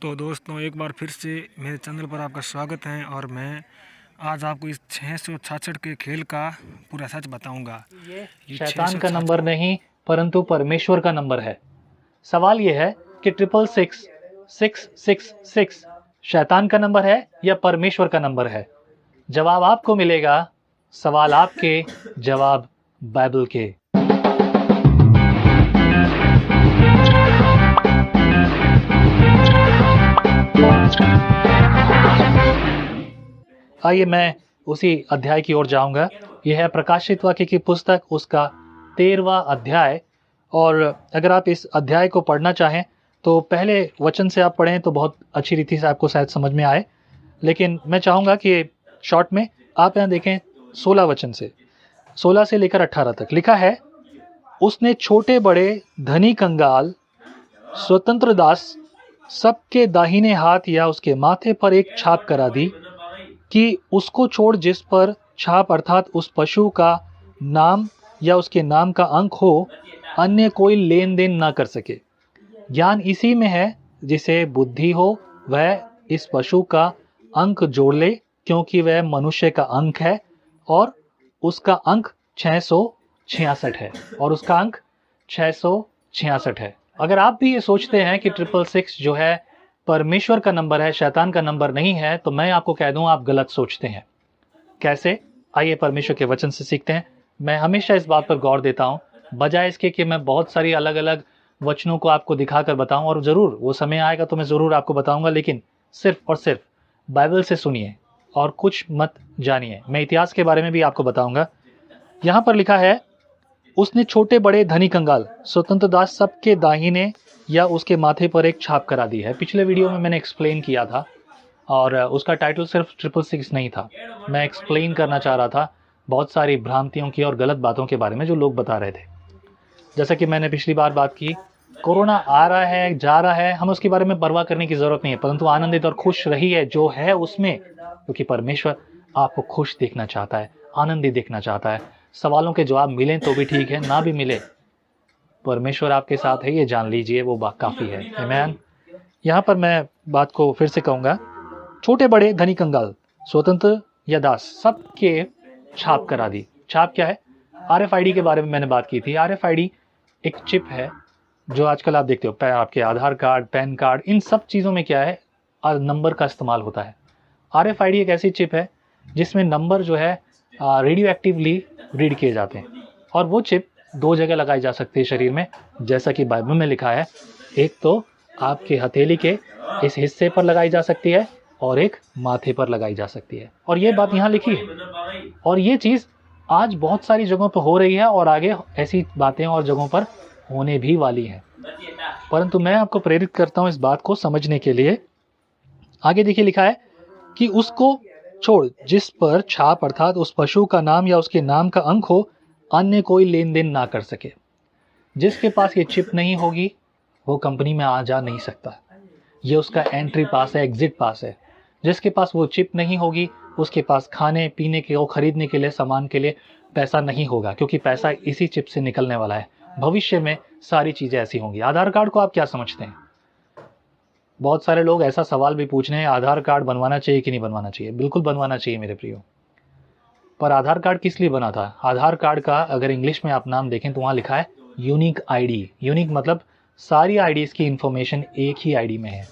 तो दोस्तों एक बार फिर से मेरे चैनल पर आपका स्वागत है और मैं आज आपको इस 666 के खेल का पूरा सच बताऊंगा। ये शैतान का नंबर नहीं परंतु परमेश्वर का नंबर है। सवाल ये है कि 666 शैतान का नंबर है या परमेश्वर का नंबर है। जवाब आपको मिलेगा, सवाल आपके, जवाब बाइबल के। आइए मैं उसी अध्याय की ओर जाऊंगा। यह है प्रकाशित वाक्य की पुस्तक, उसका 13वां अध्याय। और अगर आप इस अध्याय को पढ़ना चाहें तो पहले वचन से आप पढ़ें तो बहुत अच्छी रीति से आपको शायद समझ में आए, लेकिन मैं चाहूँगा कि शॉर्ट में आप यहाँ देखें 16 वचन से 16 से लेकर 18 तक लिखा है, उसने छोटे बड़े धनी कंगाल स्वतंत्र दास सबके दाहिने हाथ या उसके माथे पर एक छाप करा दी कि उसको छोड़ जिस पर छाप अर्थात उस पशु का नाम या उसके नाम का अंक हो, अन्य कोई लेन देन ना कर सके। ज्ञान इसी में है, जिसे बुद्धि हो वह इस पशु का अंक जोड़ ले, क्योंकि वह मनुष्य का अंक है और उसका अंक 666 है और उसका अंक 666 है। अगर आप भी ये सोचते हैं कि 666 जो है परमेश्वर का नंबर है, शैतान का नंबर नहीं है, तो मैं आपको कह दूं आप गलत सोचते हैं। कैसे? आइए परमेश्वर के वचन से सीखते हैं। मैं हमेशा इस बात पर गौर देता हूं, बजाय इसके कि मैं बहुत सारी अलग अलग वचनों को आपको दिखाकर बताऊं, और ज़रूर वो समय आएगा तो मैं ज़रूर आपको बताऊंगा, लेकिन सिर्फ और सिर्फ बाइबल से सुनिए और कुछ मत जानिए। मैं इतिहास के बारे में भी आपको बताऊंगा। यहाँ पर लिखा है, उसने छोटे बड़े धनी कंगाल स्वतंत्र दास सबके दाहिने या उसके माथे पर एक छाप करा दी है। पिछले वीडियो में मैंने एक्सप्लेन किया था और उसका टाइटल सिर्फ 666 नहीं था। मैं एक्सप्लेन करना चाह रहा था बहुत सारी भ्रांतियों की और गलत बातों के बारे में जो लोग बता रहे थे। जैसा कि मैंने पिछली बार बात की, कोरोना आ रहा है जा रहा है, हम उसके बारे में परवाह करने की ज़रूरत नहीं है, परंतु आनंदित और खुश रहिए जो है उसमें, क्योंकि परमेश्वर आपको खुश देखना चाहता है, आनंदित देखना चाहता है। सवालों के जवाब मिलें तो भी ठीक है, ना भी मिले, परमेश्वर आपके साथ है, ये जान लीजिए, वो बात काफ़ी है। आमीन। यहाँ पर मैं बात को फिर से कहूँगा, छोटे बड़े धनी कंगाल स्वतंत्र या दास सबके छाप करा दी। छाप क्या है? RFID के बारे में मैंने बात की थी। RFID एक चिप है जो आजकल आप देखते हो, आपके आधार कार्ड, पैन कार्ड, इन सब चीज़ों में क्या है, नंबर का इस्तेमाल होता है। RFID एक ऐसी चिप है जिसमें नंबर जो है रेडियो एक्टिवली रीड किए जाते हैं, और वो चिप 2 जगह लगाई जा सकती है शरीर में, जैसा कि बाइबल में लिखा है। एक तो आपके हथेली के इस हिस्से पर लगाई जा सकती है और एक माथे पर लगाई जा सकती है, और ये बात यहाँ लिखी है। और ये चीज़ आज बहुत सारी जगहों पर हो रही है और आगे ऐसी बातें और जगहों पर होने भी वाली हैं, परंतु मैं आपको प्रेरित करता हूँ इस बात को समझने के लिए। आगे देखिए लिखा है कि उसको छोड़ जिस पर छाप अर्थात उस पशु का नाम या उसके नाम का अंक हो, अन्य कोई लेन देन ना कर सके। जिसके पास ये चिप नहीं होगी वो कंपनी में आ जा नहीं सकता। ये उसका एंट्री पास है, एग्जिट पास है। जिसके पास वो चिप नहीं होगी उसके पास खाने पीने के और खरीदने के लिए, सामान के लिए पैसा नहीं होगा, क्योंकि पैसा इसी चिप से निकलने वाला है। भविष्य में सारी चीज़ें ऐसी होंगी। आधार कार्ड को आप क्या समझते हैं? बहुत सारे लोग ऐसा सवाल भी पूछ रहे हैं, आधार कार्ड बनवाना चाहिए कि नहीं बनवाना चाहिए? बिल्कुल बनवाना चाहिए मेरे प्रियो। पर आधार कार्ड किस लिए बना था? आधार कार्ड का अगर इंग्लिश में आप नाम देखें तो वहाँ लिखा है यूनिक आईडी। यूनिक मतलब सारी आईडीज़ की इंफॉर्मेशन एक ही आईडी में है।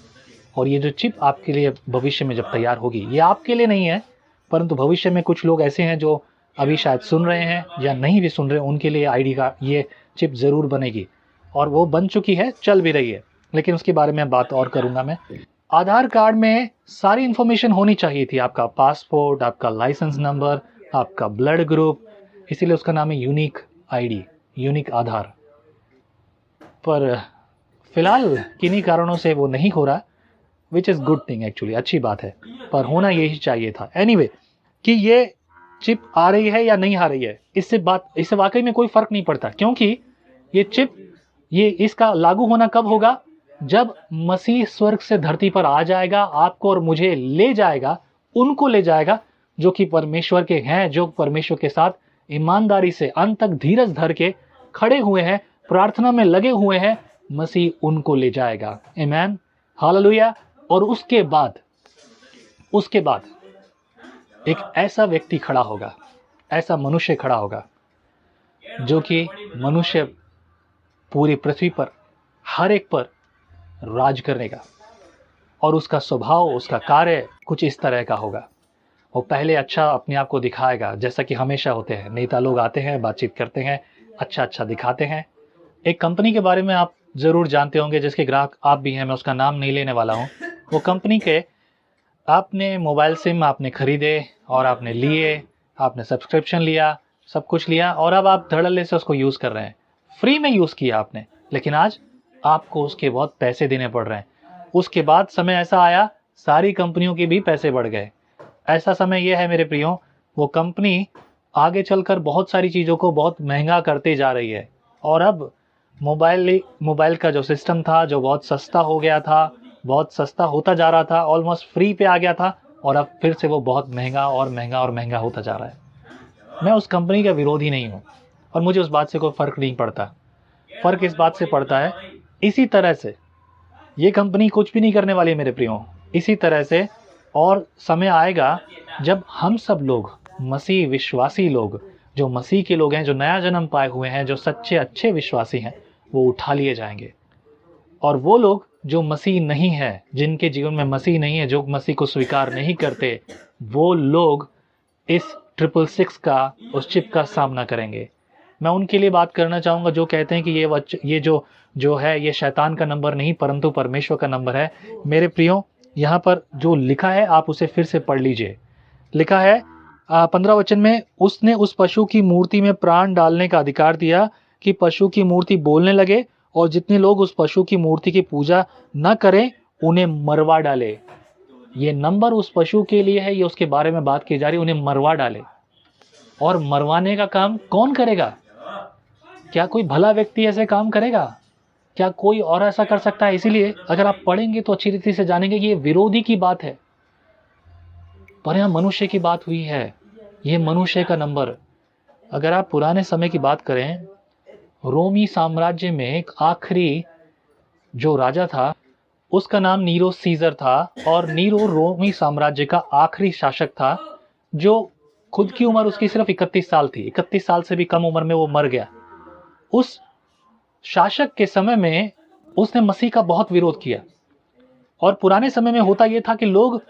और ये जो चिप आपके लिए भविष्य में जब तैयार होगी, ये आपके लिए नहीं है, परंतु भविष्य में कुछ लोग ऐसे हैं जो अभी शायद सुन रहे हैं या नहीं भी सुन रहे, उनके लिए आईडी का ये चिप ज़रूर बनेगी, और वो बन चुकी है, चल भी रही है, लेकिन उसके बारे में बात और करूँगा मैं। आधार कार्ड में सारी इन्फॉर्मेशन होनी चाहिए थी, आपका पासपोर्ट, आपका लाइसेंस नंबर, आपका ब्लड ग्रुप, इसीलिए उसका नाम है यूनिक आईडी, यूनिक आधार। पर फिलहाल किन्हीं कारणों से वो नहीं हो रहा, which is good thing, actually अच्छी बात है, पर होना यही चाहिए था। एनीवे, कि ये चिप आ रही है या नहीं आ रही है, इससे वाकई में कोई फ़र्क नहीं पड़ता, क्योंकि ये चिप, ये इसका लागू होना कब होगा? जब मसीह स्वर्ग से धरती पर आ जाएगा, आपको और मुझे ले जाएगा, उनको ले जाएगा जो कि परमेश्वर के हैं, जो परमेश्वर के साथ ईमानदारी से अंत तक धीरज धर के खड़े हुए हैं, प्रार्थना में लगे हुए हैं, मसीह उनको ले जाएगा। आमीन, हालेलुया। और उसके बाद एक ऐसा व्यक्ति खड़ा होगा, ऐसा मनुष्य खड़ा होगा जो कि मनुष्य पूरी पृथ्वी पर हर एक पर राज करेगा और उसका स्वभाव, उसका कार्य कुछ इस तरह का होगा। वो पहले अच्छा अपने आप को दिखाएगा, जैसा कि हमेशा होते हैं, नेता लोग आते हैं, बातचीत करते हैं, अच्छा दिखाते हैं। एक कंपनी के बारे में आप ज़रूर जानते होंगे जिसके ग्राहक आप भी हैं, मैं उसका नाम नहीं लेने वाला हूँ। वो कंपनी के आपने मोबाइल सिम आपने खरीदे और आपने लिए, आपने सब्सक्रिप्शन लिया, सब कुछ लिया और अब आप धड़ल्ले से उसको यूज़ कर रहे हैं। फ्री में यूज़ किया आपने, लेकिन आज आपको उसके बहुत पैसे देने पड़ रहे हैं। उसके बाद समय ऐसा आया, सारी कंपनियों के भी पैसे बढ़ गए। ऐसा समय यह है मेरे प्रियो, वो कंपनी आगे चलकर बहुत सारी चीज़ों को बहुत महंगा करते जा रही है और अब मोबाइल का जो सिस्टम था, जो बहुत सस्ता हो गया था, बहुत सस्ता होता जा रहा था, ऑलमोस्ट फ्री पे आ गया था और अब फिर से वो बहुत महंगा और महंगा और महंगा होता जा रहा है। मैं उस कंपनी का विरोधी नहीं हूँ और मुझे उस बात से कोई फ़र्क नहीं पड़ता। फ़र्क इस बात से पड़ता है, इसी तरह से ये कंपनी कुछ भी नहीं करने वाली है मेरे प्रियो। इसी तरह से और समय आएगा जब हम सब लोग, मसीह विश्वासी लोग, जो मसीह के लोग हैं, जो नया जन्म पाए हुए हैं, जो सच्चे अच्छे विश्वासी हैं, वो उठा लिए जाएंगे। और वो लोग जो मसीह नहीं है, जिनके जीवन में मसीह नहीं है, जो मसीह को स्वीकार नहीं करते, वो लोग इस 666 का, उस चिप का सामना करेंगे। मैं उनके लिए बात करना चाहूँगा जो कहते हैं कि ये जो है ये शैतान का नंबर नहीं परंतु परमेश्वर का नंबर है। मेरे प्रियो, यहाँ पर जो लिखा है आप उसे फिर से पढ़ लीजिए। लिखा है 15 वचन में, उसने उस पशु की मूर्ति में प्राण डालने का अधिकार दिया कि पशु की मूर्ति बोलने लगे और जितने लोग उस पशु की मूर्ति की पूजा न करें उन्हें मरवा डाले। ये नंबर उस पशु के लिए है, ये उसके बारे में बात की जा रही है, उन्हें मरवा डाले। और मरवाने का काम कौन करेगा? क्या कोई भला व्यक्ति ऐसे काम करेगा? क्या कोई और ऐसा कर सकता है? इसीलिए अगर आप पढ़ेंगे तो अच्छी रीति से जानेंगे कि ये विरोधी की बात है, पर यहाँ मनुष्य की बात हुई है। ये मनुष्य का नंबर। अगर आप पुराने समय की बात करें, रोमी साम्राज्य में एक आखिरी जो राजा था उसका नाम नीरो सीजर था और नीरो रोमी साम्राज्य का आखिरी शासक था जो खुद की उम्र उसकी सिर्फ 31 साल थी। 31 साल से भी कम उम्र में वो मर गया। उस शासक के समय में उसने मसीह का बहुत विरोध किया और पुराने समय में होता यह था कि लोग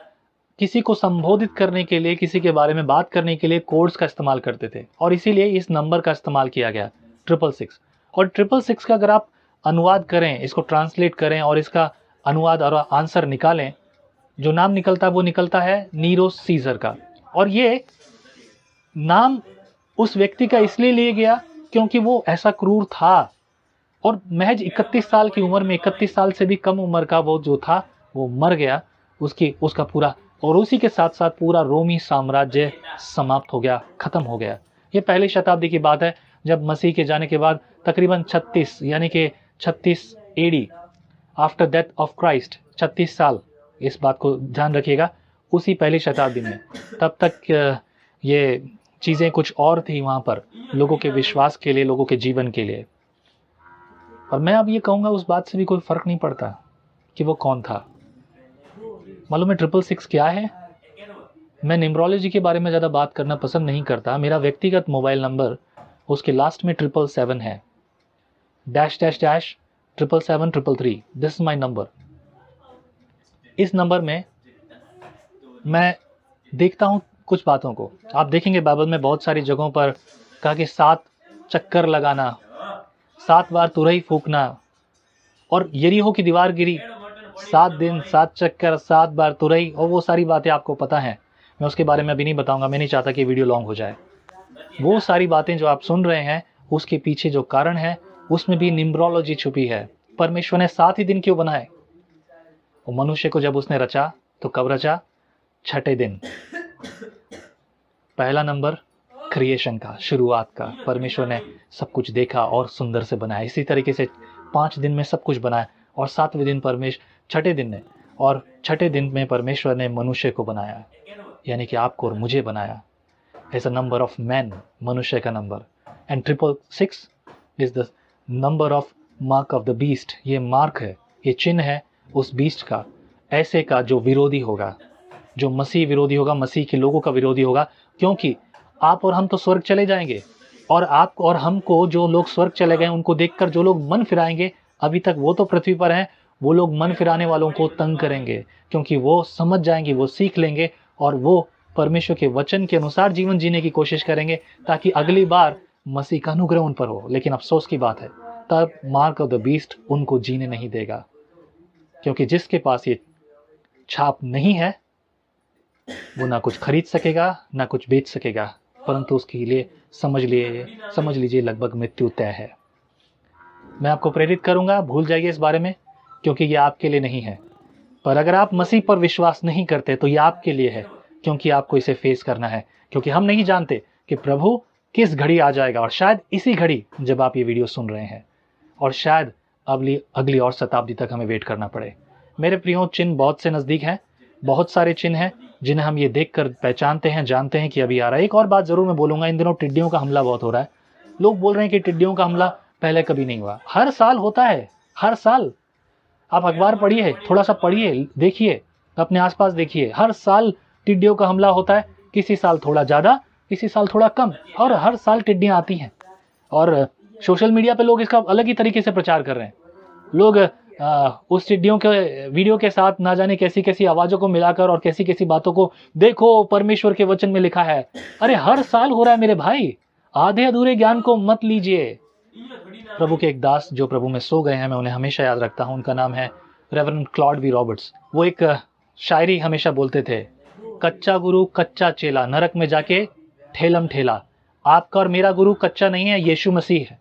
किसी को संबोधित करने के लिए, किसी के बारे में बात करने के लिए कोड्स का इस्तेमाल करते थे और इसीलिए इस नंबर का इस्तेमाल किया गया 666। और 666 का अगर आप अनुवाद करें, इसको ट्रांसलेट करें और इसका अनुवाद और आंसर निकालें, जो नाम निकलता है वो निकलता है नीरो सीजर का। और ये नाम उस व्यक्ति का इसलिए लिया गया क्योंकि वो ऐसा क्रूर था और महज 31 साल की उम्र में, 31 साल से भी कम उम्र का वो जो था वो मर गया। उसका पूरा और उसी के साथ साथ पूरा रोमी साम्राज्य समाप्त हो गया, खत्म हो गया। ये पहली शताब्दी की बात है जब मसीह के जाने के बाद तकरीबन 36 यानी कि 36 AD after death of Christ, 36 साल, इस बात को ध्यान रखिएगा, उसी पहली शताब्दी में। तब तक ये चीज़ें कुछ और थी वहाँ पर, लोगों के विश्वास के लिए, लोगों के जीवन के लिए। और मैं अब ये कहूँगा उस बात से भी कोई फ़र्क नहीं पड़ता कि वो कौन था। मालूम है 666 क्या है? मैं न्यूमरोलॉजी के बारे में ज़्यादा बात करना पसंद नहीं करता। मेरा व्यक्तिगत मोबाइल नंबर उसके लास्ट में 777 है, ###77733। This is my number. इस नंबर में मैं देखता हूँ कुछ बातों को। आप देखेंगे बाइबल में बहुत सारी जगहों पर कहा कि 7 चक्कर लगाना, 7 बार तुरही फूकना, और यरीहो की दीवार गिरी, 7 दिन 7 चक्कर 7 बार तुरही, और वो सारी बातें आपको पता हैं। मैं उसके बारे में अभी नहीं बताऊंगा, मैं नहीं चाहता कि वीडियो लॉन्ग हो जाए। वो सारी बातें जो आप सुन रहे हैं उसके पीछे जो कारण है उसमें भी न्यूमरोलॉजी छुपी है। परमेश्वर ने 7 ही दिन क्यों बनाए? वो मनुष्य को जब उसने रचा तो कब रचा? 6ठे दिन। पहला नंबर क्रिएशन का, शुरुआत का। परमेश्वर ने सब कुछ देखा और सुंदर से बनाया। इसी तरीके से 5 दिन में सब कुछ बनाया और 7वें दिन छठे दिन ने, और 6ठे दिन में परमेश्वर ने मनुष्य को बनाया, यानी कि आपको और मुझे बनाया। Is a number of man, मनुष्य का number. And 666 is the number of mark of the beast. ये मार्क है, ये चिन्ह है उस बीस्ट का। ऐसे का जो विरोधी होगा, जो मसीह विरोधी होगा, मसीह के लोगों का विरोधी होगा। क्योंकि आप और हम तो स्वर्ग चले जाएंगे, और आप और हमको जो लोग स्वर्ग चले गए उनको देखकर जो लोग मन फिराएंगे, अभी तक वो तो पृथ्वी पर हैं, वो लोग मन फिराने वालों को तंग करेंगे, क्योंकि वो समझ जाएंगे, वो सीख लेंगे और वो परमेश्वर के वचन के अनुसार जीवन जीने की कोशिश करेंगे, ताकि अगली बार मसीह का अनुग्रह उन पर हो। लेकिन अफसोस की बात है, तब मार्क ऑफ द बीस्ट उनको जीने नहीं देगा, क्योंकि जिसके पास ये छाप नहीं है वो ना कुछ खरीद सकेगा ना कुछ बेच सकेगा, परंतु उसके लिए समझ लीजिए लगभग मृत्यु तय है। मैं आपको प्रेरित करूंगा, भूल जाइए इस बारे में, क्योंकि ये आपके लिए नहीं है। पर अगर आप मसीह पर विश्वास नहीं करते तो ये आपके लिए है, क्योंकि आपको इसे फेस करना है। क्योंकि हम नहीं जानते कि प्रभु किस घड़ी आ जाएगा, और शायद इसी घड़ी जब आप ये वीडियो सुन रहे हैं, और शायद अगली और शताब्दी तक हमें वेट करना पड़े। मेरे प्रियो, चिन्ह बहुत से नज़दीक हैं, बहुत सारे चिन्ह हैं जिन्हें हम ये देखकर पहचानते हैं, जानते हैं कि अभी आ रहा है। एक और बात ज़रूर मैं बोलूँगा, इन दिनों टिड्डियों का हमला बहुत हो रहा है। लोग बोल रहे हैं कि टिड्डियों का हमला पहले कभी नहीं हुआ। हर साल होता है, हर साल। आप अखबार पढ़िए, थोड़ा सा पढ़िए, देखिए, अपने आसपास देखिए, हर साल टिड्डियों का हमला होता है। किसी साल थोड़ा ज़्यादा, किसी साल थोड़ा कम, और हर साल टिड्डियाँ आती हैं। और सोशल मीडिया पे लोग इसका अलग ही तरीके से प्रचार कर रहे हैं। लोग उस टिड्डियों के वीडियो के साथ ना जाने कैसी कैसी आवाज़ों को मिलाकर और कैसी कैसी बातों को, देखो परमेश्वर के वचन में लिखा है। अरे हर साल हो रहा है मेरे भाई, आधे अधूरे ज्ञान को मत लीजिए। प्रभु के एक दास जो प्रभु में सो गए हैं, मैं उन्हें हमेशा याद रखता हूं। उनका नाम है रेवरेंड क्लॉड वी रॉबर्ट्स। वो एक शायरी हमेशा बोलते थे, कच्चा गुरु कच्चा चेला, नरक में जाके ठेलम ठेला। आपका और मेरा गुरु कच्चा नहीं है, यीशु मसीह है।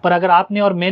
पर अगर आपने और मैंने